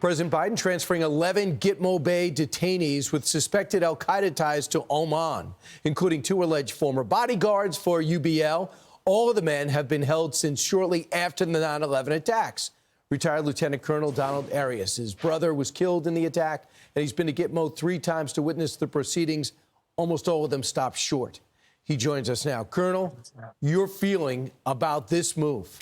President Biden transferring 11 Gitmo Bay detainees with suspected al-Qaeda ties to Oman, including 2 alleged former bodyguards for UBL. All of the men have been held since shortly after the 9/11 attacks. Retired Lieutenant Colonel Donald Arias, his brother, was killed in the attack, and he's been to Gitmo 3 times to witness the proceedings. Almost all of them stopped short. He joins us now. Colonel, your feeling about this move?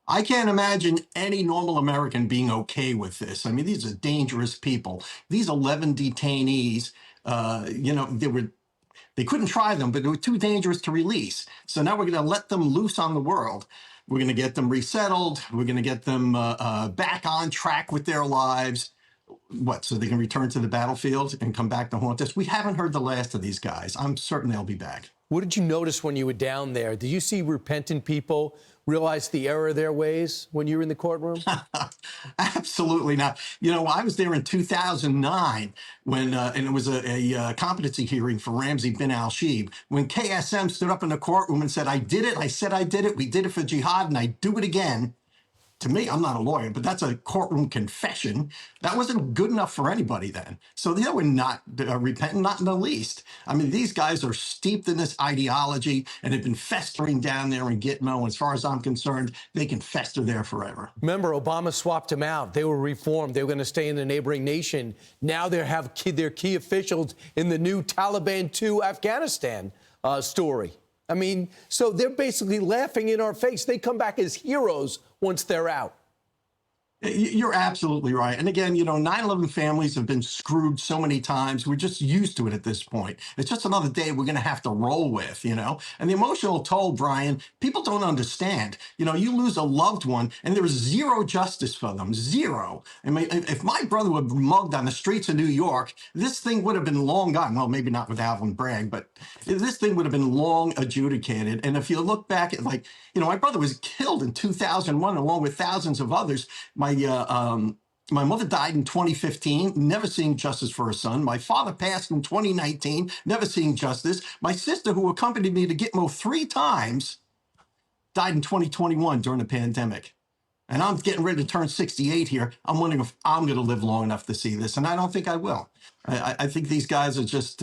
I can't imagine any normal American being okay with this. I mean, these are dangerous people. These 11 detainees, they couldn't try them, but they were too dangerous to release. So now we're going to let them loose on the world. We're going to get them resettled. We're going to get them back on track with their lives. What, so they can return to the battlefield and come back to haunt us? We haven't heard the last of these guys. I'm certain they'll be back. What did you notice when you were down there? Did you see repentant people realize the error of their ways when you were in the courtroom? Absolutely not. You know, I was there in 2009 when, and it was a competency hearing for Ramzi bin al-Shibh, when KSM stood up in the courtroom and said, I did it, I said I did it, we did it for jihad, and I do it again. To me, I'm not a lawyer, but that's a courtroom confession. That wasn't good enough for anybody then. So they were not repentant, not in the least. I mean, these guys are steeped in this ideology and have been festering down there in Gitmo. As far as I'm concerned, they can fester there forever. Remember, Obama swapped them out. They were reformed. They were going to stay in the neighboring nation. Now they have their key officials in the new Taliban 2 Afghanistan story. I mean, so they're basically laughing in our face. They come back as heroes once they're out. You're absolutely right. And again, you know, 9/11 families have been screwed so many times. We're just used to it at this point. It's just another day we're going to have to roll with, you know. And the emotional toll, Brian, people don't understand. You know, you lose a loved one and there is zero justice for them. Zero. I mean, if my brother were mugged on the streets of New York, this thing would have been long gone. Well, maybe not with Alvin Bragg, but this thing would have been long adjudicated. And if you look back at, like, you know, my brother was killed in 2001 along with thousands of others. My mother died in 2015, never seeing justice for her son. My father passed in 2019, never seeing justice. My sister, who accompanied me to Gitmo 3 times, died in 2021 during the pandemic. And I'm getting ready to turn 68 here. I'm wondering if I'm going to live long enough to see this, and I don't think I will. I think these guys are just,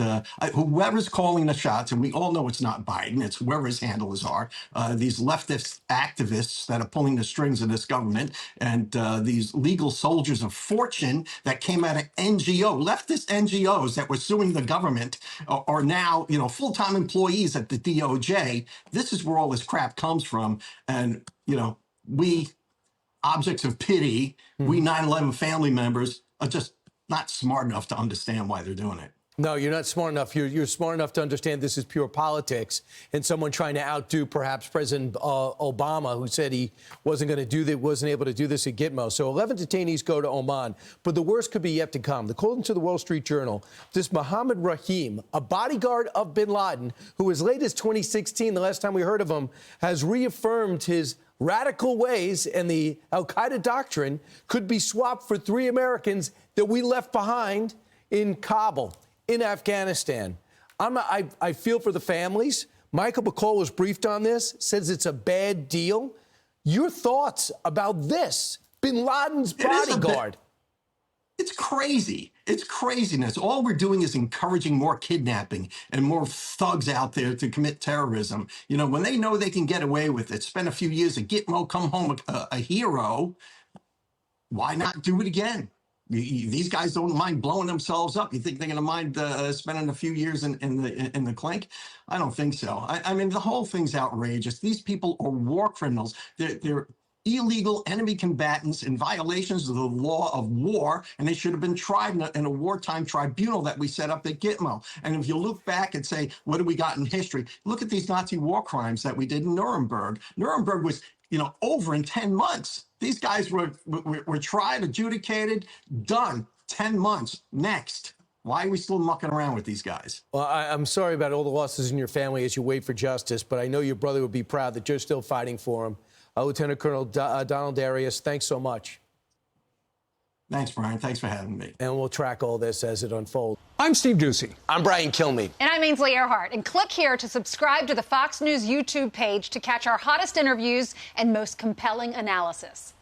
whoever's calling the shots, and we all know it's not Biden, it's whoever his handlers are, these leftist activists that are pulling the strings of this government, and these legal soldiers of fortune that came out of leftist NGOs that were suing the government are now, you know, full-time employees at the DOJ. This is where all this crap comes from. And, you know, we objects of pity, we 9/11 family members are just not smart enough to understand why they're doing it. No, you're not smart enough. You're smart enough to understand this is pure politics and someone trying to outdo perhaps President Obama, who said he wasn't going to do that, wasn't able to do this at Gitmo. So 11 detainees go to Oman, but the worst could be yet to come. According to the Wall Street Journal, this Mohammed Rahim, a bodyguard of bin Laden, who as late as 2016, the last time we heard of him, has reaffirmed his radical ways, and the al-Qaeda doctrine could be swapped for 3 Americans that we left behind in Kabul, in Afghanistan. I feel for the families. Michael McCall was briefed on this, says it's a bad deal. Your thoughts about this? Bin Laden's bodyguard. It's crazy. It's craziness. All we're doing is encouraging more kidnapping and more thugs out there to commit terrorism. You know, when they know they can get away with it, spend a few years at Gitmo, come home a hero, why not do it again? These guys don't mind blowing themselves up. You think they're going to mind spending a few years in the clink? I don't think so. I mean, the whole thing's outrageous. These people are war criminals. They're illegal enemy combatants in violations of the law of war, and they should have been tried in a wartime tribunal that we set up at Gitmo. And if you look back and say, what do we got in history? Look at these Nazi war crimes that we did in Nuremberg. Nuremberg was, you know, over in 10 months. These guys were tried, adjudicated, done. 10 months. Next. Why are we still mucking around with these guys? Well, I'm sorry about all the losses in your family as you wait for justice, but I know your brother would be proud that you're still fighting for him. Lieutenant Colonel Donald Arias, thanks so much. Thanks, Brian. Thanks for having me. And we'll track all this as it unfolds. I'm Steve Doocy. I'm Brian Kilmeade. And I'm Ainsley Earhart. And click here to subscribe to the Fox News YouTube page to catch our hottest interviews and most compelling analysis.